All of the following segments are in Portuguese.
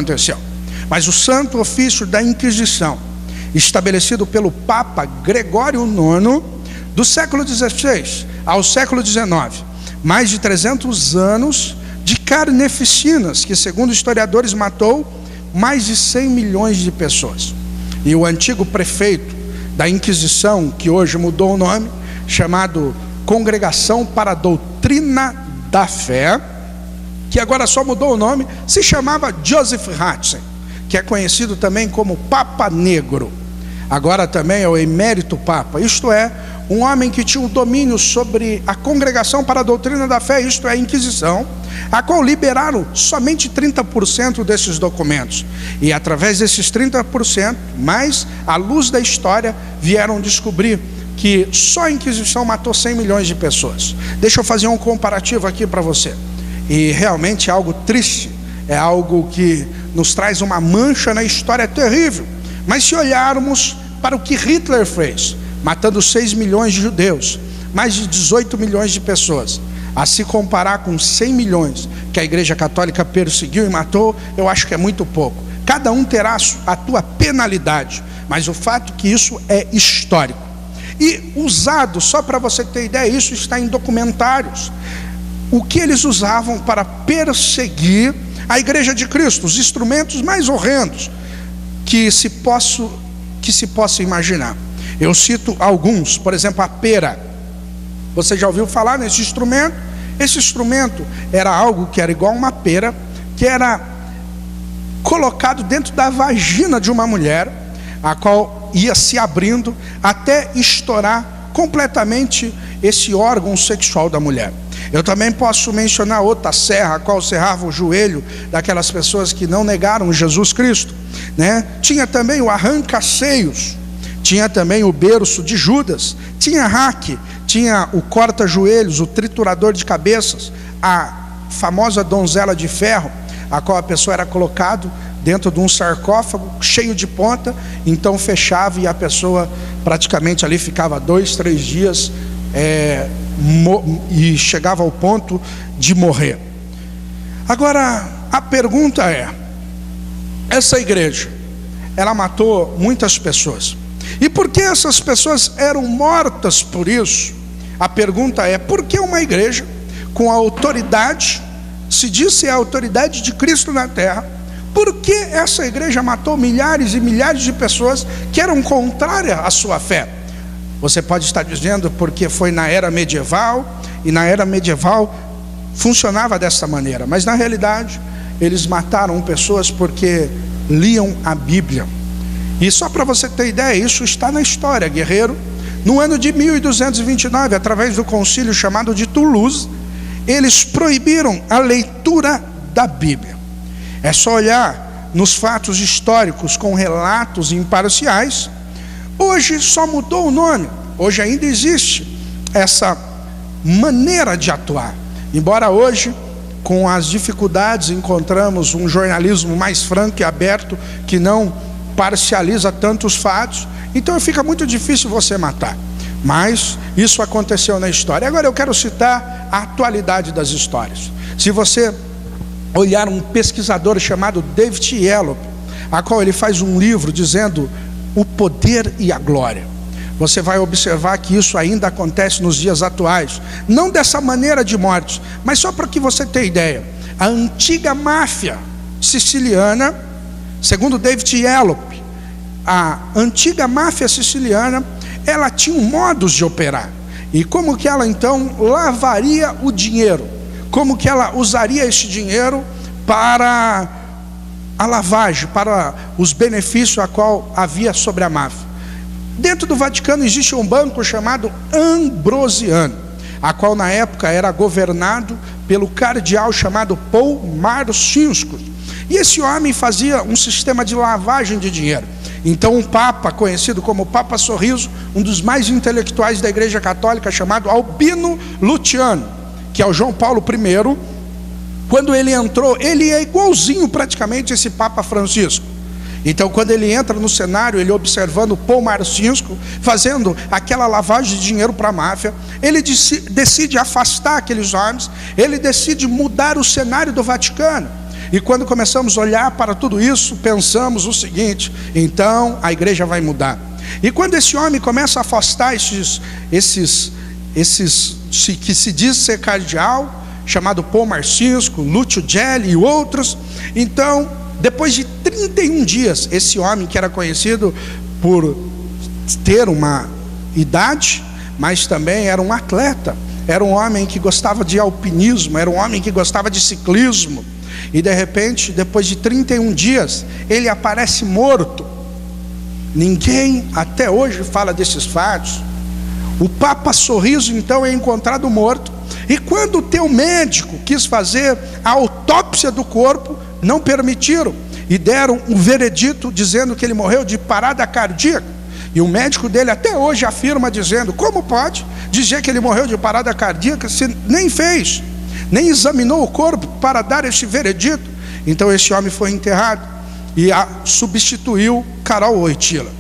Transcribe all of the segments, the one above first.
aconteceu. Mas o santo ofício da Inquisição, estabelecido pelo Papa Gregório IX, do século XVI ao século XIX, mais de 300 anos de carneficinas, que segundo historiadores matou mais de 100 milhões de pessoas. E o antigo prefeito da Inquisição, que hoje mudou o nome, chamado Congregação para a Doutrina da Fé, que agora só mudou o nome, se chamava Joseph Ratzinger, que é conhecido também como Papa Negro. Agora também é o emérito Papa, isto é, um homem que tinha um domínio sobre a Congregação para a Doutrina da Fé, isto é, a Inquisição, a qual liberaram somente 30% desses documentos. E através desses 30%, mais à luz da história, vieram descobrir que só a Inquisição matou 100 milhões de pessoas. Deixa eu fazer um comparativo aqui para você. E realmente é algo triste, é algo que nos traz uma mancha na história terrível. Mas se olharmos para o que Hitler fez, matando 6 milhões de judeus, mais de 18 milhões de pessoas, a se comparar com 100 milhões que a Igreja Católica perseguiu e matou, eu acho que é muito pouco. Cada um terá a tua penalidade, mas o fato é que isso é histórico. E usado, só para você ter ideia, isso está em documentários. O que eles usavam para perseguir a Igreja de Cristo, os instrumentos mais horrendos que se possa imaginar. Eu cito alguns, por exemplo, a pera. Você já ouviu falar nesse instrumento? Esse instrumento era algo que era igual a uma pera, que era colocado dentro da vagina de uma mulher, a qual ia se abrindo até estourar completamente esse órgão sexual da mulher. Eu também posso mencionar outra serra, a qual serrava o joelho daquelas pessoas que não negaram Jesus Cristo, né? Tinha também o arranca-seios, tinha também o berço de Judas, tinha raque, tinha o corta-joelhos, o triturador de cabeças, a famosa donzela de ferro, a qual a pessoa era colocado dentro de um sarcófago cheio de ponta, então fechava e a pessoa praticamente ali ficava 2, 3 dias e chegava ao ponto de morrer. Agora a pergunta é: essa igreja, ela matou muitas pessoas, e por que essas pessoas eram mortas por isso? A pergunta é: por que uma igreja com a autoridade, se diz ser a autoridade de Cristo na terra, por que essa igreja matou milhares e milhares de pessoas que eram contrárias à sua fé? Você pode estar dizendo porque foi na era medieval, e na era medieval funcionava dessa maneira, mas na realidade eles mataram pessoas porque liam a Bíblia. E só para você ter ideia, isso está na história, guerreiro. No ano de 1229, através do concílio chamado de Toulouse, eles proibiram a leitura da Bíblia. É só olhar nos fatos históricos com relatos imparciais. Hoje só mudou o nome, hoje ainda existe essa maneira de atuar, embora hoje, com as dificuldades, encontramos um jornalismo mais franco e aberto, que não parcializa tantos fatos, então fica muito difícil você matar. Mas isso aconteceu na história. Agora eu quero citar a atualidade das histórias. Se você olhar um pesquisador chamado David Yellow, a qual ele faz um livro dizendo o poder e a glória, você vai observar que isso ainda acontece nos dias atuais, não dessa maneira de mortes, mas só para que você tenha ideia. A antiga máfia siciliana, segundo David Yellow, a antiga máfia siciliana, ela tinha modos de operar. E como que ela então lavaria o dinheiro? Como que ela usaria esse dinheiro para a lavagem, para os benefícios a qual havia sobre a máfia? Dentro do Vaticano existe um banco chamado Ambrosiano, a qual na época era governado pelo cardeal chamado Paul Marcinkus. E esse homem fazia um sistema de lavagem de dinheiro. Então um papa, conhecido como Papa Sorriso, um dos mais intelectuais da Igreja Católica, chamado Albino Luciano, que é o João Paulo I, quando ele entrou, ele é igualzinho praticamente esse Papa Francisco. Então quando ele entra no cenário, ele observando Paul Marcinkus fazendo aquela lavagem de dinheiro para a máfia, ele decide afastar aqueles homens, ele decide mudar o cenário do Vaticano. E quando começamos a olhar para tudo isso, pensamos o seguinte: então a igreja vai mudar. E quando esse homem começa a afastar esses que se diz ser cardeal, chamado Paul Marcinsko, Lucio Gelli e outros, então, depois de 31 dias, esse homem que era conhecido por ter uma idade, mas também era um atleta, era um homem que gostava de alpinismo, era um homem que gostava de ciclismo, e de repente, depois de 31 dias, ele aparece morto. Ninguém até hoje fala desses fatos. O Papa Sorriso então é encontrado morto, e quando o teu médico quis fazer a autópsia do corpo, não permitiram, e deram um veredito dizendo que ele morreu de parada cardíaca. E o médico dele até hoje afirma dizendo: como pode dizer que ele morreu de parada cardíaca se nem fez, nem examinou o corpo para dar esse veredito? Então esse homem foi enterrado e substituiu Karol Wojtyła.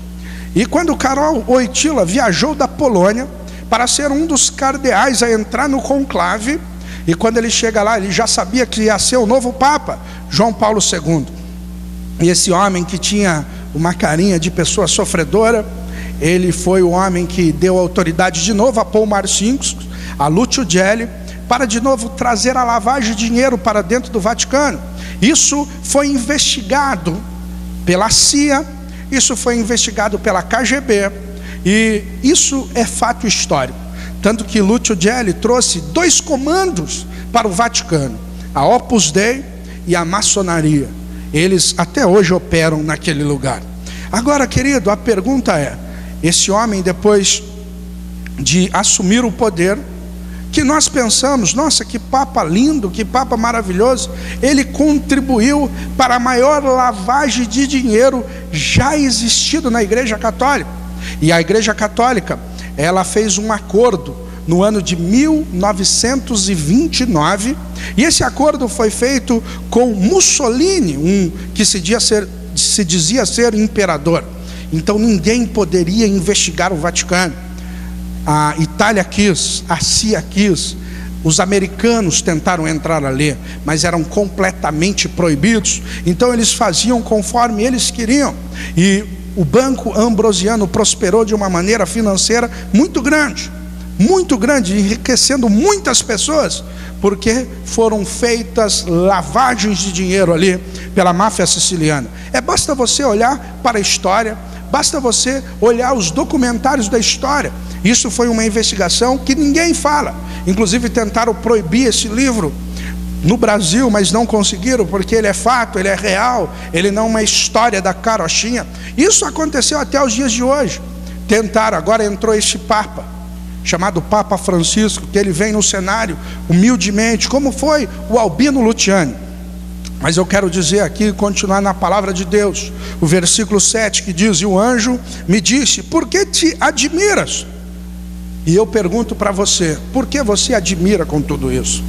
E quando Karol Wojtyła viajou da Polônia para ser um dos cardeais a entrar no conclave, e quando ele chega lá, ele já sabia que ia ser o novo Papa, João Paulo II. E esse homem que tinha uma carinha de pessoa sofredora, ele foi o homem que deu autoridade de novo a Paul Marcinsko, a Lucio Gelli, para de novo trazer a lavagem de dinheiro para dentro do Vaticano. Isso foi investigado pela CIA, isso foi investigado pela KGB, e isso é fato histórico. Tanto que Lucio Gelli trouxe 2 comandos para o Vaticano: a Opus Dei e a maçonaria. Eles até hoje operam naquele lugar. Agora, querido, a pergunta é: esse homem, depois de assumir o poder, que nós pensamos, nossa, que papa lindo, que papa maravilhoso, ele contribuiu para a maior lavagem de dinheiro já existido na Igreja Católica. E a Igreja Católica, ela fez um acordo no ano de 1929, e esse acordo foi feito com Mussolini, que se dizia ser imperador. Então ninguém poderia investigar o Vaticano. A Itália quis, a CIA quis, os americanos tentaram entrar ali, mas eram completamente proibidos. Então eles faziam conforme eles queriam, e o Banco Ambrosiano prosperou de uma maneira financeira muito grande, enriquecendo muitas pessoas, porque foram feitas lavagens de dinheiro ali pela máfia siciliana. Basta você olhar para a história, basta você olhar os documentários da história. Isso foi uma investigação que ninguém fala. Inclusive tentaram proibir esse livro no Brasil, mas não conseguiram, porque ele é fato, ele é real, ele não é uma história da carochinha. Isso aconteceu até os dias de hoje. Tentaram, agora entrou este Papa, chamado Papa Francisco, que ele vem no cenário humildemente, como foi o Albino Luciani. Mas eu quero dizer aqui, continuar na palavra de Deus, o versículo 7 que diz: e o anjo me disse: por que te admiras? E eu pergunto para você: por que você admira com tudo isso?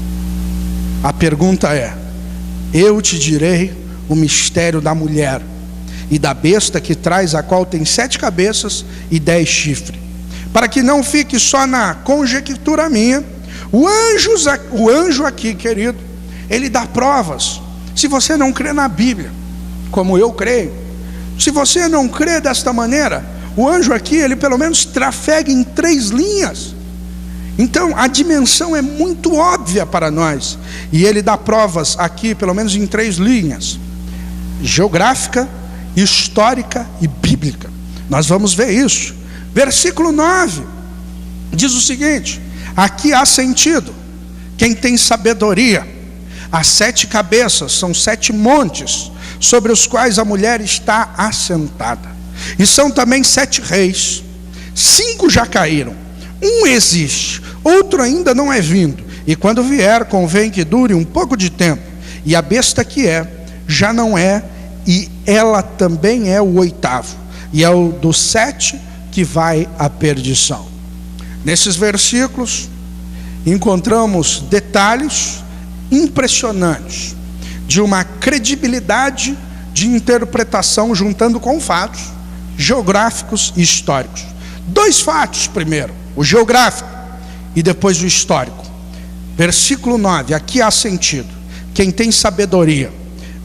A pergunta é: eu te direi o mistério da mulher e da besta que traz, a qual tem 7 cabeças e 10 chifres, para que não fique só na conjectura minha. O anjo aqui, querido, ele dá provas. Se você não crê na Bíblia, como eu creio, se você não crê desta maneira, o anjo aqui, ele pelo menos trafega em 3 linhas. Então a dimensão é muito óbvia para nós, e ele dá provas aqui pelo menos em 3 linhas: geográfica, histórica e bíblica. Nós vamos ver isso. Versículo 9 diz o seguinte: aqui há sentido quem tem sabedoria. As 7 cabeças são 7 montes sobre os quais a mulher está assentada, e são também 7 reis. 5 já caíram, um existe, outro ainda não é vindo, e quando vier convém que dure um pouco de tempo. E a besta que já não é, e ela também é o 8º, e é o dos 7 que vai à perdição. Nesses versículos encontramos detalhes impressionantes de uma credibilidade de interpretação, juntando com fatos geográficos e históricos. 2 fatos primeiro, o geográfico e depois o histórico. Versículo 9, aqui há sentido quem tem sabedoria.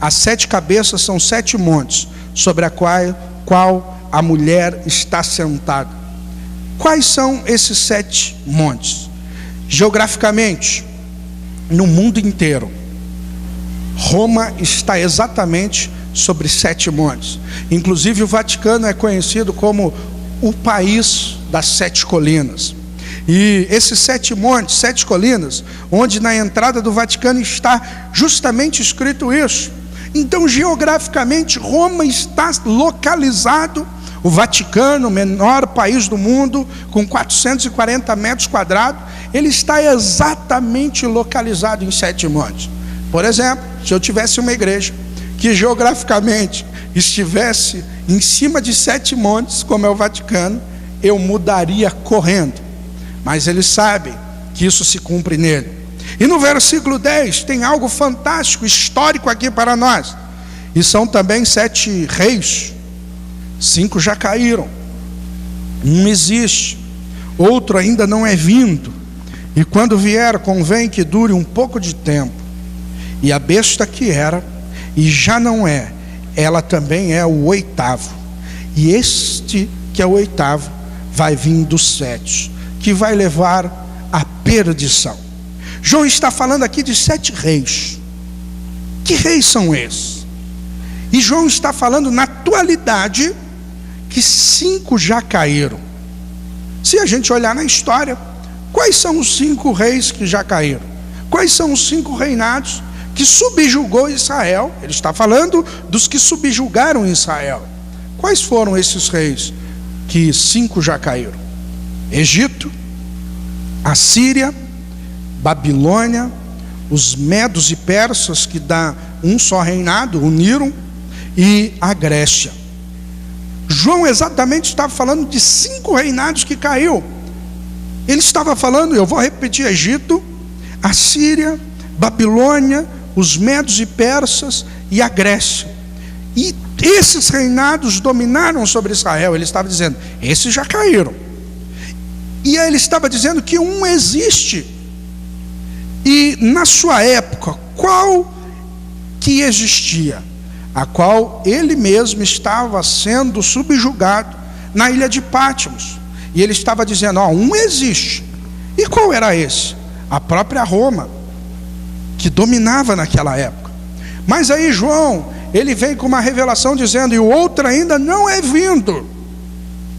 As 7 cabeças são 7 montes, sobre a qual a mulher está sentada. Quais são esses 7 montes? Geograficamente, no mundo inteiro, Roma está exatamente sobre 7 montes. Inclusive o Vaticano é conhecido como o país das 7 colinas. E esses 7 montes, 7 colinas, onde na entrada do Vaticano está justamente escrito isso. Então, geograficamente, Roma está localizado, o Vaticano, o menor país do mundo, com 440 metros quadrados, ele está exatamente localizado em 7 montes. Por exemplo, se eu tivesse uma igreja que geograficamente estivesse em cima de 7 montes, como é o Vaticano, eu mudaria correndo. Mas eles sabem que isso se cumpre nele. E no versículo 10 tem algo fantástico, histórico aqui para nós. E são também 7 reis. 5 já caíram, um existe, outro ainda não é vindo. E quando vier, convém que dure um pouco de tempo. E a besta que era e já não é, ela também é o 8º. E este que é o 8º vai vir dos 7, que vai levar à perdição. João está falando aqui de 7 reis. Que reis são esses? E João está falando na atualidade que 5 já caíram. Se a gente olhar na história, quais são os 5 reis que já caíram? Quais são os 5 reinados que subjugou Israel? Ele está falando dos que subjugaram Israel. Quais foram esses reis que 5 já caíram? Egito, Assíria, Babilônia, os medos e persas, que dá um só reinado, uniram, e a Grécia. João exatamente estava falando de 5 reinados que caiu. Ele estava falando, eu vou repetir: Egito, Assíria, Babilônia, os medos e persas e a Grécia. E esses reinados dominaram sobre Israel. Ele estava dizendo, esses já caíram. E aí ele estava dizendo que um existe. E na sua época, qual que existia? A qual ele mesmo estava sendo subjugado na ilha de Pátimos. E ele estava dizendo, um existe. E qual era esse? A própria Roma, que dominava naquela época. Mas aí João, ele vem com uma revelação dizendo, e o outro ainda não é vindo.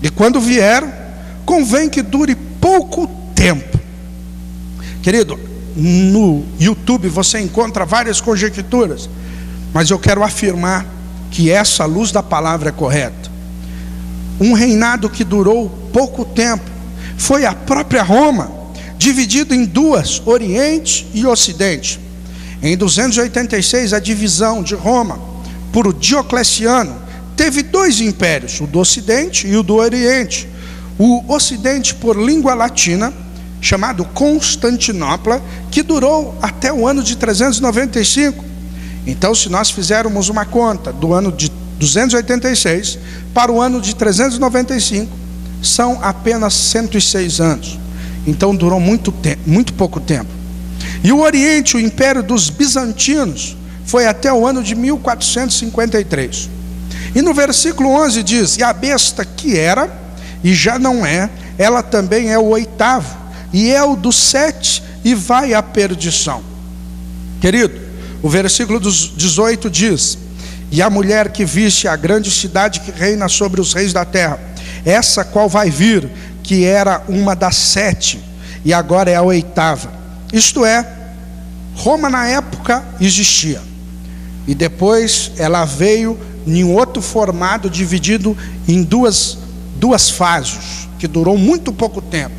E quando vier, convém que dure pouco tempo. Querido, no YouTube você encontra várias conjecturas, mas eu quero afirmar que essa luz da palavra é correta. Um reinado que durou pouco tempo foi a própria Roma, dividido em 2, Oriente e Ocidente. Em 286, a divisão de Roma por Diocleciano teve 2 impérios, o do Ocidente e o do Oriente. O Ocidente, por língua latina, chamado Constantinopla, que durou até o ano de 395. Então, se nós fizermos uma conta do ano de 286 para o ano de 395, são apenas 106 anos. Então durou muito pouco tempo. E o Oriente, o império dos bizantinos, foi até o ano de 1453. E no versículo 11 diz, e a besta que era e já não é, ela também é o 8º, e é o dos 7, e vai à perdição. Querido, o versículo 18 diz, e a mulher que viste a grande cidade que reina sobre os reis da terra, essa qual vai vir, que era uma das 7, e agora é a 8ª. Isto é, Roma na época existia, e depois ela veio em outro formato, dividido em duas fases, que durou muito pouco tempo.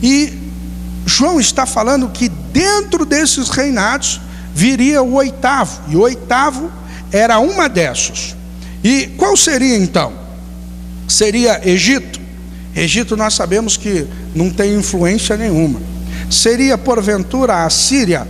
E João está falando que dentro desses reinados viria o 8º, e o 8º era uma dessas. E qual seria então? Seria Egito? Egito nós sabemos que não tem influência nenhuma. Seria porventura a Síria?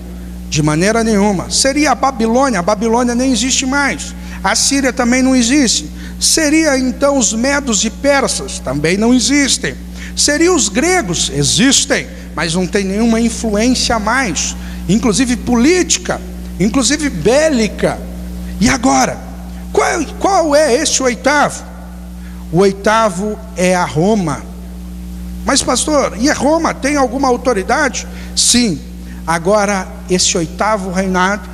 De maneira nenhuma. Seria a Babilônia? A Babilônia nem existe mais. A Síria também não existe. Seria então os medos e persas? Também não existem. Seriam os gregos? Existem, mas não tem nenhuma influência mais, inclusive política, inclusive bélica. E agora, qual é esse oitavo? O oitavo é a Roma. Mas pastor, e a Roma tem alguma autoridade? Sim. Agora esse oitavo reinado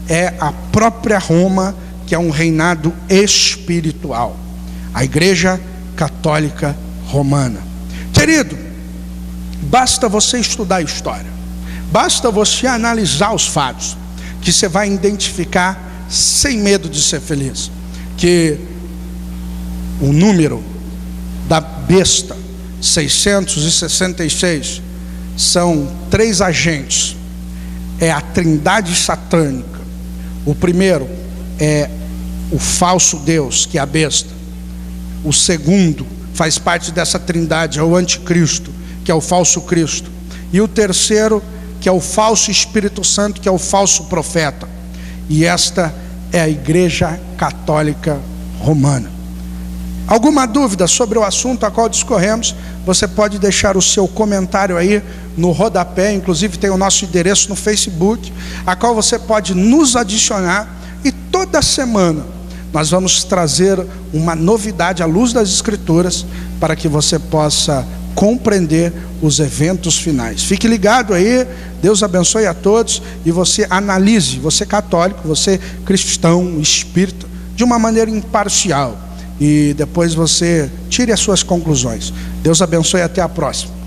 é a própria Roma, que é um reinado espiritual, a Igreja Católica Romana. Querido, basta você estudar a história, basta você analisar os fatos, que você vai identificar sem medo de ser feliz, que o número da besta 666 são 3 agentes, é a trindade satânica. O primeiro é o falso Deus, que é a besta. O segundo faz parte dessa trindade, é o anticristo, que é o falso Cristo. E o terceiro, que é o falso Espírito Santo, que é o falso profeta. E esta é a Igreja Católica Romana. Alguma dúvida sobre o assunto a qual discorremos? Você pode deixar o seu comentário aí no rodapé. Inclusive tem o nosso endereço no Facebook, a qual você pode nos adicionar. E toda semana nós vamos trazer uma novidade à luz das Escrituras, para que você possa compreender os eventos finais. Fique ligado aí, Deus abençoe a todos. E você analise, você católico, você cristão, espírita, de uma maneira imparcial. E depois você tire as suas conclusões. Deus abençoe e até a próxima.